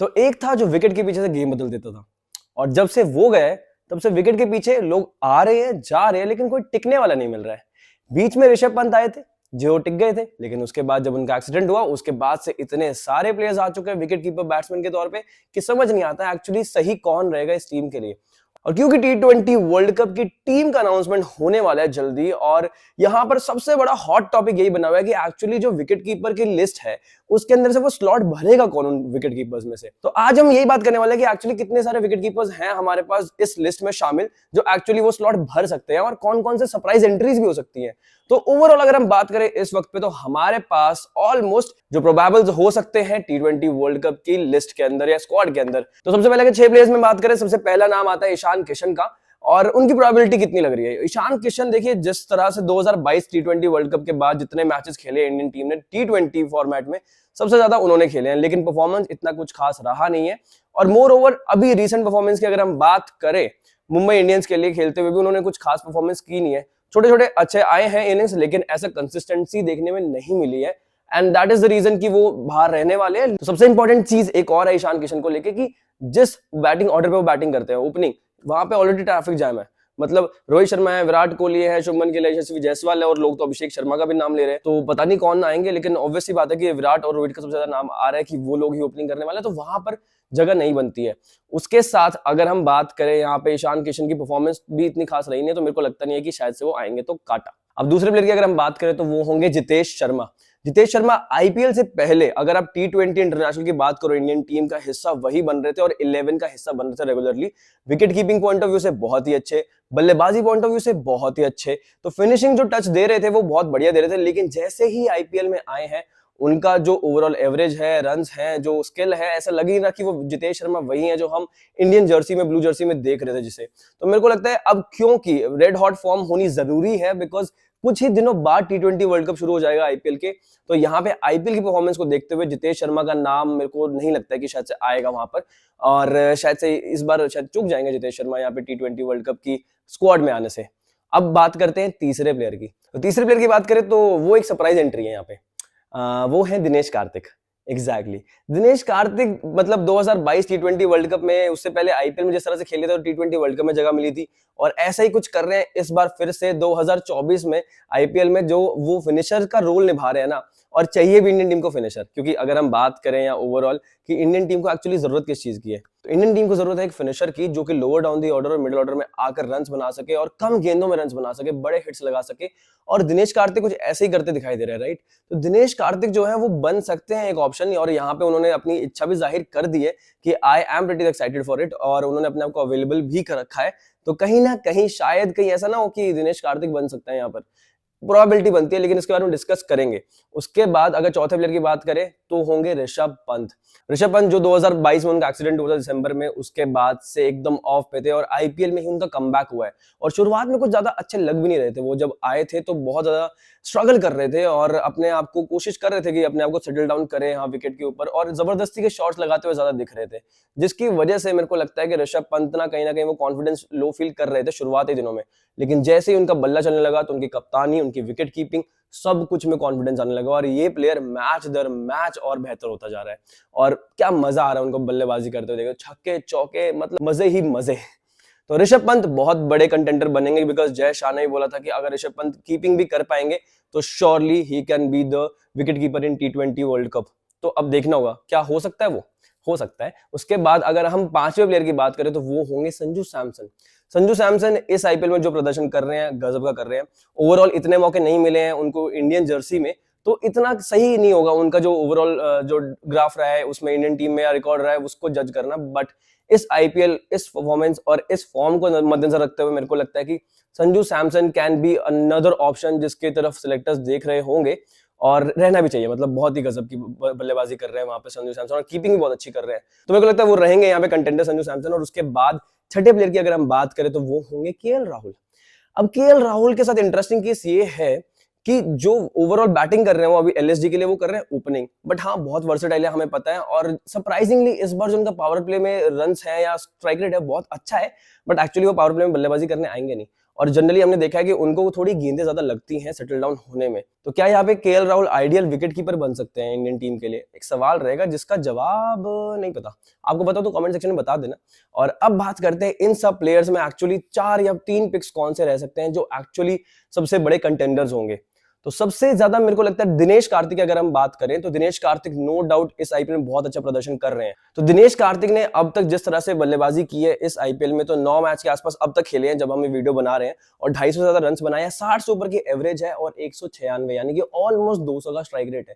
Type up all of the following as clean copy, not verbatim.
तो एक था जो विकेट के पीछे से गेम बदल देता था, और जब से वो गए तब से विकेट के पीछे लोग आ रहे हैं, जा रहे हैं, लेकिन कोई टिकने वाला नहीं मिल रहा है। बीच में ऋषभ पंत आए थे जो टिक गए थे, लेकिन उसके बाद जब उनका एक्सीडेंट हुआ उसके बाद से इतने सारे प्लेयर्स आ चुके हैं विकेट कीपर बैट्समैन के तौर पे कि समझ नहीं आता एक्चुअली सही कौन रहेगा इस टीम के लिए। और क्योंकि T20 वर्ल्ड कप की टीम का अनाउंसमेंट होने वाला है जल्दी, और यहाँ पर सबसे बड़ा हॉट टॉपिक यही बना हुआ है कि एक्चुअली जो विकेट कीपर की लिस्ट है उसके अंदर से वो स्लॉट भरेगा कौन उन विकेट कीपर्स में से। तो आज हम यही बात करने वाले हैं कि एक्चुअली कितने सारे विकेट कीपर्स हैं हमारे पास इस लिस्ट में शामिल जो एक्चुअली वो स्लॉट भर सकते हैं, और कौन कौन से सरप्राइज एंट्रीज भी हो सकती हैं। तो ओवरऑल अगर हम बात करें इस वक्त पे तो हमारे पास ऑलमोस्ट जो प्रोबेबल्स हो सकते हैं T20 वर्ल्ड कप की लिस्ट के अंदर या स्क्वाड के अंदर। तो सबसे पहले 6 प्लेयर्स में बात करें, सबसे पहला नाम आता है ईशान किशन का। और उनकी प्रोबेबिलिटी कितनी लग रही है? ईशान किशन देखिए, जिस तरह से 2022 T20 वर्ल्ड कप के बाद जितने मैचेस खेले इंडियन टीम ने T20 फॉर्मेट में, सबसे ज्यादा उन्होंने खेले हैं, लेकिन परफॉर्मेंस इतना कुछ खास रहा नहीं है। और मोर ओवर अभी रीसेंट परफॉर्मेंस की अगर हम बात करें, मुंबई इंडियंस के लिए खेलते हुए भी उन्होंने कुछ खास परफॉर्मेंस की नहीं है। छोटे छोटे अच्छे आए हैं इनिंग्स, लेकिन ऐसा कंसिस्टेंसी देखने में नहीं मिली है, and that is the reason कि वो बाहर रहने वाले हैं। तो सबसे इंपॉर्टेंट चीज एक और है ईशान किशन को लेके कि जिस बैटिंग ऑर्डर पे वो बैटिंग करते हैं ओपनिंग, वहां पे ऑलरेडी ट्रैफिक जाम है। मतलब रोहित शर्मा है, विराट कोहली है, शुभमन गिल है, यशस्वी जायसवाल है, और लोग तो अभिषेक शर्मा का भी नाम ले रहे हैं। तो पता नहीं कौन आएंगे, लेकिन ऑब्वियसली बात है कि विराट और रोहित का सबसे ज्यादा नाम आ रहा है कि वो लोग ही ओपनिंग करने वाले हैं, तो वहां पर जगह नहीं बनती है। उसके साथ अगर हम बात करें यहाँ पे ईशान किशन की परफॉर्मेंस भी इतनी खास रही नहीं, तो मेरे को लगता नहीं है कि शायद से वो आएंगे तो काटा। अब दूसरे प्लेयर की अगर हम बात करें तो वो होंगे जितेश शर्मा। जितेश शर्मा आईपीएल से पहले अगर आप T20 इंटरनेशनल की बात करो, इंडियन टीम का हिस्सा वही बन रहे थे और 11 का हिस्सा बन रहे थे regularly. Wicket keeping point of view से बहुत ही अच्छे, बल्लेबाजी पॉइंट ऑफ व्यू से बहुत ही अच्छे, तो फिनिशिंग जो टच दे रहे थे वो बहुत बढ़िया दे रहे थे। लेकिन जैसे ही आईपीएल में आए हैं, उनका जो ओवरऑल एवरेज है, रन्स हैं, जो स्किल है, ऐसा लग ही रहा कि वो जितेश शर्मा वही है जो हम इंडियन जर्सी में, ब्लू जर्सी में देख रहे थे जिसे। तो मेरे को लगता है अब क्योंकि रेड हॉट फॉर्म होनी जरूरी है, बिकॉज कुछ ही दिनों बाद T20 वर्ल्ड कप शुरू हो जाएगा आईपीएल के, तो यहाँ पे आईपीएल की परफॉर्मेंस को देखते हुए जितेश शर्मा का नाम मेरे को नहीं लगता है कि शायद से आएगा वहां पर, और शायद से इस बार शायद चूक जाएंगे जितेश शर्मा यहाँ पे T20 वर्ल्ड कप की स्क्वाड में आने से। अब बात करते हैं तीसरे प्लेयर की। तो तीसरे प्लेयर की बात करें तो वो एक सरप्राइज एंट्री है यहाँ पे, वो है दिनेश कार्तिक। एग्जैक्टली दिनेश कार्तिक, मतलब 2022 T20 वर्ल्ड कप में, उससे पहले आईपीएल में जिस तरह से खेले थे और T20 वर्ल्ड कप में जगह मिली थी, और ऐसा ही कुछ कर रहे हैं इस बार फिर से 2024 में आईपीएल में, जो वो फिनिशर का रोल निभा रहे हैं ना। और चाहिए भी इंडियन टीम को फिनिशर, क्योंकि अगर हम बात करें या ओवरऑल कि इंडियन टीम को एक्चुअली जरूरत किस चीज की है, तो इंडियन टीम को जरूरत है एक फिनिशर की जो कि लोअर डाउन दी ऑर्डर और मिडिल ऑर्डर में आकर रन्स बना सके और कम गेंदों में रन्स बना सके, बड़े हिट्स लगा सके। और दिनेश कार्तिक कुछ ऐसे ही करते दिखाई दे रहे हैं, राइट। तो दिनेश कार्तिक जो है वो बन सकते हैं एक ऑप्शन, और यहाँ पे उन्होंने अपनी इच्छा भी जाहिर कर दी है कि I am pretty excited for it, और उन्होंने अपने आप को अवेलेबल भी कर रखा है। तो कहीं ना कहीं शायद कहीं ऐसा ना हो कि दिनेश कार्तिक बन सकता है, यहाँ पर प्रोबेबिलिटी बनती है, लेकिन इसके बारे में डिस्कस करेंगे। उसके बाद अगर चौथे प्लेयर की बात करें तो होंगे ऋषभ पंत। ऋषभ पंत जो 2022 में उनका एक्सीडेंट हुआ था दिसंबर में, उसके बाद से एकदम ऑफ पे थे, और आईपीएल में ही उनका कमबैक हुआ है। और शुरुआत में कुछ ज्यादा अच्छे लग भी नहीं रहे थे, वो जब आए थे तो बहुत ज्यादा स्ट्रगल कर रहे थे और अपने आप को कोशिश कर रहे थे कि अपने आप को सेटल डाउन करें यहाँ विकेट के ऊपर, और जबरदस्ती के शॉट्स लगाते हुए ज्यादा दिख रहे थे, जिसकी वजह से मेरे को लगता है कि ऋषभ पंत ना कहीं वो कॉन्फिडेंस लो फील कर रहे थे शुरुआती दिनों में। लेकिन जैसे ही उनका बल्ला चलने लगा तो उनकी कप्तानी, उनकी विकेट कीपिंग, सब कुछ में कॉन्फिडेंस आने लगा, और ये प्लेयर मैच दर मैच और बेहतर होता जा रहा है। और क्या मजा आ रहा है उनको बल्लेबाजी करते हुए, देखो छक्के चौके, मतलब मजे ही मजे। तो ऋषभ पंत बहुत बड़े कंटेंडर बनेंगे, बिकॉज जय शाह ने बोला था कि अगर ऋषभ पंत कीपिंग भी कर पाएंगे तो surely he can be the wicket keeper in T20 world cup. तो अब देखना होगा क्या हो सकता है, वो हो सकता है। उसके बाद अगर हम पांचवें प्लेयर की बात करें तो वो होंगे संजू सैमसन। संजू सैमसन इस आईपीएल में जो प्रदर्शन कर रहे हैं, गजब का कर रहे हैं। ओवरऑल इतने मौके नहीं मिले हैं उनको इंडियन जर्सी में, तो इतना सही नहीं होगा उनका जो ओवरऑल जो ग्राफ रहा है उसमें इंडियन टीम में या रिकॉर्ड रहा है उसको जज करना। बट इस आईपीएल, इस परफॉर्मेंस और इस फॉर्म को मद्देनजर रखते हुए मेरे को लगता है कि Sanju Samson can be another option जिसके तरफ सिलेक्टर्स देख रहे होंगे, और रहना भी चाहिए। मतलब बहुत ही गजब की बल्लेबाजी कर रहे हैं वहां पे संजू सैमसन, और कीपिंग भी बहुत अच्छी कर रहे हैं, तो मेरे को लगता है वो रहेंगे यहाँ पे कंटेंडर संजू सैमसन। और उसके बाद छठे प्लेयर की अगर हम बात करें तो वो होंगे केएल राहुल। अब केएल राहुल के साथ इंटरेस्टिंग केस ये है कि जो ओवरऑल बैटिंग कर रहे हैं वो अभी एलएसजी के लिए वो कर रहे हैं ओपनिंग, बट हाँ बहुत वर्सेटाइल है, हमें पता है। और सरप्राइजिंगली इस बार जो उनका पावर प्ले में रन्स है या स्ट्राइक रेट है बहुत अच्छा है, बट एक्चुअली वो पावर प्ले में बल्लेबाजी करने आएंगे नहीं। और जनरली हमने देखा है कि उनको थोड़ी गेंदें ज्यादा लगती हैं सेटल डाउन होने में। तो क्या यहाँ पे KL Rahul ideal wicket keeper बन सकते हैं इंडियन टीम के लिए? एक सवाल रहेगा जिसका जवाब नहीं पता। आपको पता तो कमेंट सेक्शन में बता देना। और अब बात करते हैं इन सब प्लेयर्स में एक्चुअली 4 या 3 पिक्स कौन से रह सकते हैं जो एक्चुअली सबसे बड़े कंटेंडर्स होंगे। तो सबसे ज्यादा मेरे को लगता है दिनेश कार्तिक, अगर हम बात करें तो दिनेश कार्तिक नो डाउट इस आईपीएल में बहुत अच्छा प्रदर्शन कर रहे हैं। तो दिनेश कार्तिक ने अब तक जिस तरह से बल्लेबाजी की है इस आईपीएल में, तो 9 मैच के आसपास अब तक खेले हैं जब हम ये वीडियो बना रहे हैं, और 250 से ज्यादा रन बनाए हैं, 60 से ऊपर की एवरेज है और 196 यानी कि ऑलमोस्ट 200 का स्ट्राइक रेट है।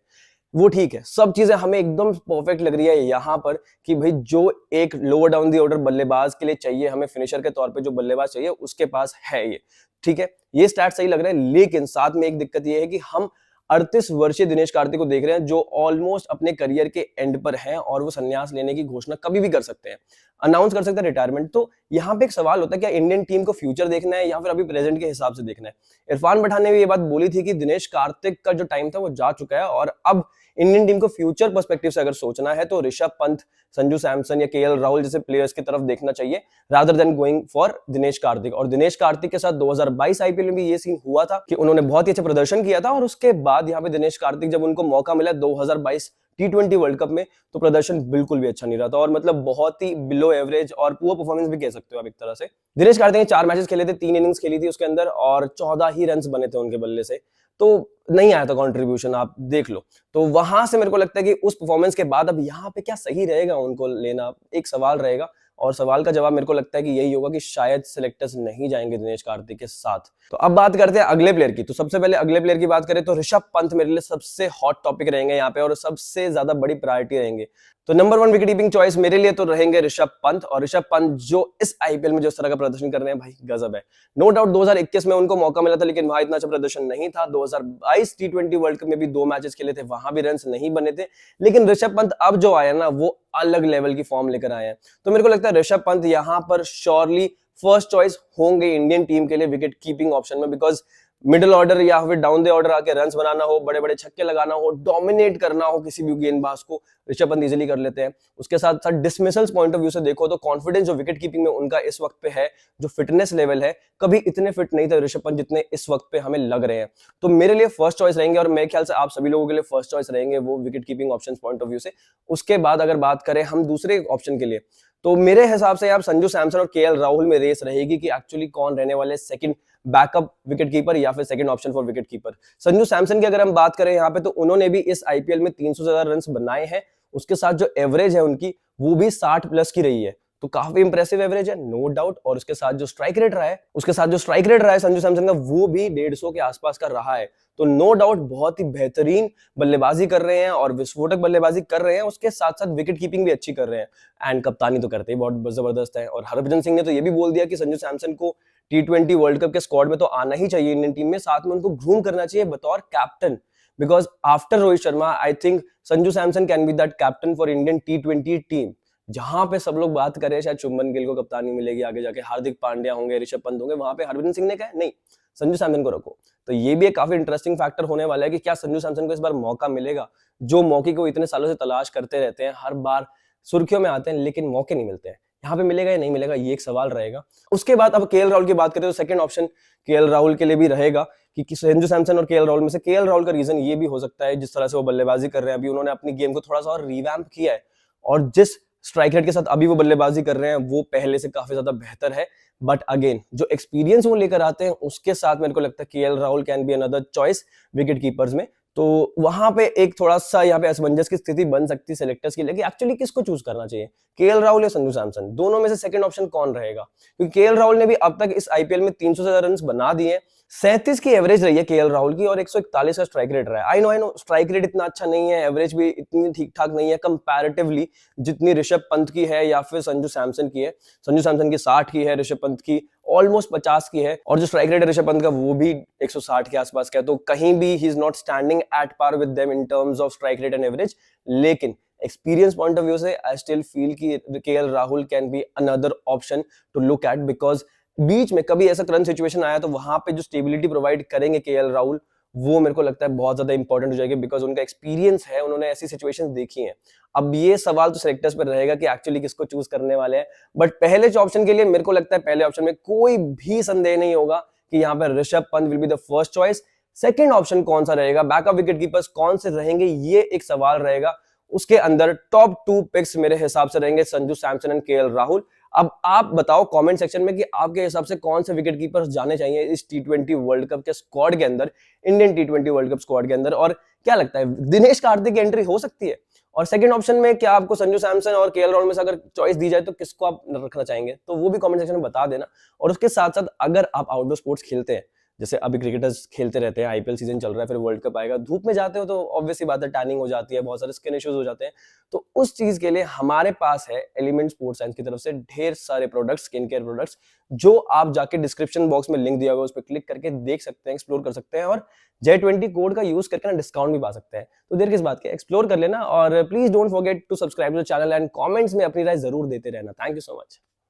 वो ठीक है, सब चीजें हमें एकदम परफेक्ट लग रही है यहाँ पर कि भाई जो एक लोअर डाउन दी ऑर्डर बल्लेबाज के लिए चाहिए, हमें फिनिशर के तौर पे जो बल्लेबाज चाहिए उसके पास है ये, ठीक है, ये स्टैट सही लग रहा है। लेकिन साथ में एक दिक्कत ये है कि हम 38 वर्षीय दिनेश कार्तिक को देख रहे हैं जो ऑलमोस्ट अपने करियर के एंड पर हैं और वो संन्यास लेने की घोषणा कभी भी कर सकते हैं, अनाउंस कर सकते हैं रिटायरमेंट। तो यहाँ पे एक सवाल होता है, क्या इंडियन टीम को फ्यूचर देखना है या फिर अभी प्रेजेंट के हिसाब से देखना है? इरफान पठान ने भी ये बात बोली थी कि दिनेश कार्तिक का जो टाइम था वो जा चुका है और अब इंडियन टीम को फ्यूचर पर्सपेक्टिव से अगर सोचना है तो ऋषभ पंत, संजू सैमसन या केएल राहुल जैसे प्लेयर्स की तरफ देखना चाहिए rather than going for Dinesh Karthik. और दिनेश कार्तिक के साथ 2022 आईपीएल में भी ये सीन हुआ था कि उन्होंने बहुत ही अच्छा प्रदर्शन किया था और उसके बाद यहाँ पे दिनेश कार्तिक जब उनको मौका मिला 2022 T20 वर्ल्ड कप में तो प्रदर्शन बिल्कुल भी अच्छा नहीं रहा था और मतलब बहुत ही बिलो एवरेज और पुअर परफॉर्मेंस भी कह सकते हो आप एक तरह से। दिनेश कार्तिक ने 4 मैचेस खेले थे, 3 इनिंग्स खेली थी उसके अंदर और 14 ही रन बने थे उनके बल्ले से, तो नहीं आया था कंट्रीब्यूशन, आप देख लो। तो वहां से मेरे को लगता है कि उस परफॉर्मेंस के बाद अब यहाँ पे क्या सही रहेगा उनको लेना, एक सवाल रहेगा। और सवाल का जवाब मेरे को लगता है कि यही होगा कि शायद सिलेक्टर्स नहीं जाएंगे दिनेश कार्तिक के साथ। तो अब बात करते हैं अगले प्लेयर की। तो सबसे पहले अगले प्लेयर की बात करें तो ऋषभ पंत मेरे लिए सबसे हॉट टॉपिक रहेंगे यहाँ पे और सबसे ज्यादा बड़ी प्रायोरिटी रहेंगे। तो नंबर 1 विकेट कीपिंग चॉइस मेरे लिए तो रहेंगे ऋषभ पंत। और ऋषभ पंत जो इस आईपीएल में जो इस तरह का प्रदर्शन कर रहे हैं भाई गजब है। नो डाउट 2021 में उनको मौका मिला था लेकिन वहां इतना अच्छा प्रदर्शन नहीं था। 2022 T20 वर्ल्ड कप में भी 2 मैचेस खेले थे, वहां भी रन नहीं बने थे। लेकिन ऋषभ पंत अब जो आया ना वो अलग लेवल की फॉर्म लेकर आए हैं। तो मेरे को लगता है ऋषभ पंत यहाँ पर श्योरली फर्स्ट चॉइस होंगे इंडियन टीम के लिए विकेट कीपिंग ऑप्शन में, बिकॉज मिडिल ऑर्डर या फिर डाउन द ऑर्डर आके रन्स बनाना हो, बड़े बड़े छक्के लगाना हो, डोमिनेट करना हो किसी भी गेंदबाज को, ऋषभ पंत इजीली कर लेते हैं। उसके साथ साथ डिसमिसल्स पॉइंट ऑफ व्यू से देखो तो कॉन्फिडेंस जो विकेट कीपिंग में उनका इस वक्त पे है, जो फिटनेस लेवल है, कभी इतने फिट नहीं थे ऋषभ पंत जितने इस वक्त पे हमें लग रहे हैं। तो मेरे लिए फर्स्ट चॉइस रहेंगे और मेरे ख्याल से आप सभी लोगों के लिए फर्स्ट चॉइस रहेंगे वो wicket keeping option point of view से। उसके बाद अगर बात करें हम दूसरे ऑप्शन के लिए तो मेरे हिसाब से आप संजू सैमसन और केएल राहुल में रेस रहेगी कि एक्चुअली कौन रहने वाले सेकंड बैकअप विकेट कीपर या फिर second option for wicket keeper. Sanju Samson की अगर हम बात करें यहाँ पे तो उन्होंने भी इस आईपीएल में 300 से ज्यादा रन बनाए हैं। उसके साथ जो एवरेज है उनकी वो भी 60 प्लस की रही है, तो काफी इंप्रेसिव एवरेज है नो डाउट। और उसके साथ जो स्ट्राइक रेट रहा है संजू सैमसन का वो भी 150 के आसपास का रहा है। तो नो डाउट बहुत ही बेहतरीन बल्लेबाजी कर रहे हैं और विस्फोटक बल्लेबाजी कर रहे हैं, उसके साथ साथ विकेट कीपिंग भी अच्छी कर रहे हैं एंड कप्तानी तो करते ही बहुत जबरदस्त है। और हरभजन सिंह ने तो ये भी बोल दिया कि संजू सैमसन को T20 वर्ल्ड कप के स्क्वाड में तो आना ही चाहिए इंडियन टीम में, साथ में उनको ग्रूम करना चाहिए बतौर captain, because after Rohit Sharma I think Sanju Samson can be that captain for Indian T20 team. जहां पे सब लोग बात करें शायद शुभमन गिल को कप्तानी मिलेगी, आगे जाके हार्दिक पांड्या होंगे, ऋषभ पंत होंगे, वहां पे हरभजन सिंह ने कहा नहीं संजू सैमसन को रखो। तो ये भी एक काफी इंटरेस्टिंग फैक्टर होने वाला है कि क्या संजू सैमसन को इस बार मौका मिलेगा, जो मौके को इतने सालों से तलाश करते रहते हैं, हर बार सुर्खियों में आते हैं लेकिन मौके नहीं मिलते हैं, यहाँ पे मिलेगा या नहीं मिलेगा ये एक सवाल रहेगा। उसके बाद अब केएल राहुल की बात करें तो सेकंड ऑप्शन केएल राहुल के लिए भी रहेगा कि संजू सैमसन और केएल राहुल में से केएल राहुल का रीजन ये भी हो सकता है जिस तरह से वो बल्लेबाजी कर रहे हैं, अभी उन्होंने अपनी गेम को थोड़ा सा और रिवैम्प किया है और जिस स्ट्राइक रेट के साथ अभी वो बल्लेबाजी कर रहे हैं वो पहले से काफी ज्यादा बेहतर है। बट अगेन जो एक्सपीरियंस वो लेकर आते हैं उसके साथ मेरे को लगता है KL Rahul can be another choice wicket keepers में। तो वहां पे एक थोड़ा सा यहाँ पे असमंजस की स्थिति बन सकती है सिलेक्टर्स के लिए कि एक्चुअली किसको चूज करना चाहिए, केएल राहुल या संजू सैमसन, दोनों में से सेकंड ऑप्शन कौन रहेगा। क्योंकि केएल राहुल ने भी अब तक इस आईपीएल में 300 से ज्यादा रन बना दिए हैं, 37 की एवरेज रही है केएल राहुल की और 141 का स्ट्राइक रेट रहा है। आई नो स्ट्राइक रेट इतना अच्छा नहीं है, एवरेज भी इतनी ठीक ठाक नहीं है कंपैरेटिवली जितनी ऋषभ पंत की है या फिर संजू सैमसन की है। संजू सैमसन की 60 की है, ऋषभ पंत की ऑलमोस्ट 50 की है और जो स्ट्राइक रेट है ऋषभ पंत का वो भी 160 के आसपास का है। तो कहीं भी he is not standing at par with them in terms of strike rate and average, लेकिन एक्सपीरियंस पॉइंट ऑफ व्यू से आई स्टिल फील कि KL Rahul can be another option to look at, because बीच में कभी ऐसा current situation आया तो वहां पे जो स्टेबिलिटी प्रोवाइड करेंगे केएल राहुल वो मेरे को लगता है बहुत ज्यादा इंपॉर्टेंट हो जाएगी, बिकॉज उनका एक्सपीरियंस है, उन्होंने ऐसी सिचुएशंस देखी हैं। अब ये सवाल तो सेलेक्टर्स पर रहेगा कि एक्चुअली किसको चूज करने वाले हैं, बट पहले ऑप्शन के लिए मेरे को लगता है पहले ऑप्शन में कोई भी संदेह नहीं होगा कि यहाँ पर Rishabh Pant will be the first choice. Second option कौन सा रहेगा, बैकअप विकेट कीपर्स कौन से रहेंगे, ये एक सवाल रहेगा। उसके अंदर टॉप 2 पिक्स मेरे हिसाब से रहेंगे संजू सैमसन एंड केएल राहुल। अब आप बताओ कमेंट सेक्शन में कि आपके हिसाब से कौन से विकेट कीपर्स जाने चाहिए इस टी20 वर्ल्ड कप के स्क्वाड के अंदर, इंडियन टी20 वर्ल्ड कप स्क्वाड के अंदर, और क्या लगता है दिनेश कार्तिक की एंट्री हो सकती है? और सेकंड ऑप्शन में क्या आपको संजू सैमसन और केएल राहुल में से अगर चॉइस दी जाए तो किसको आप रखना चाहेंगे, तो वो भी कमेंट सेक्शन में बता देना। और उसके साथ साथ अगर आप आउटडोर स्पोर्ट्स खेलते हैं, जैसे अभी क्रिकेटर्स खेलते रहते हैं, आईपीएल सीजन चल रहा है, फिर वर्ल्ड कप आएगा, धूप में जाते हो तो ऑब्वियसली बात है टैनिंग हो जाती है, बहुत सारे स्किन इश्यूज हो जाते हैं, तो उस चीज के लिए हमारे पास है एलिमेंट स्पोर्ट्स साइंस की तरफ से ढेर सारे प्रोडक्ट्स, स्किन केयर प्रोडक्ट्स, जो आप जाके डिस्क्रिप्शन बॉक्स में लिंक दिया हुआ है उस पर क्लिक करके देख सकते हैं, एक्सप्लोर कर सकते हैं, और J20 कोड का यूज करके ना डिस्काउंट भी पा सकते हैं। तो देर किस बात के, एक्सप्लोर कर लेना, और please don't forget to subscribe to the channel and comments में अपनी राय जरूर देते रहना। Thank you so much.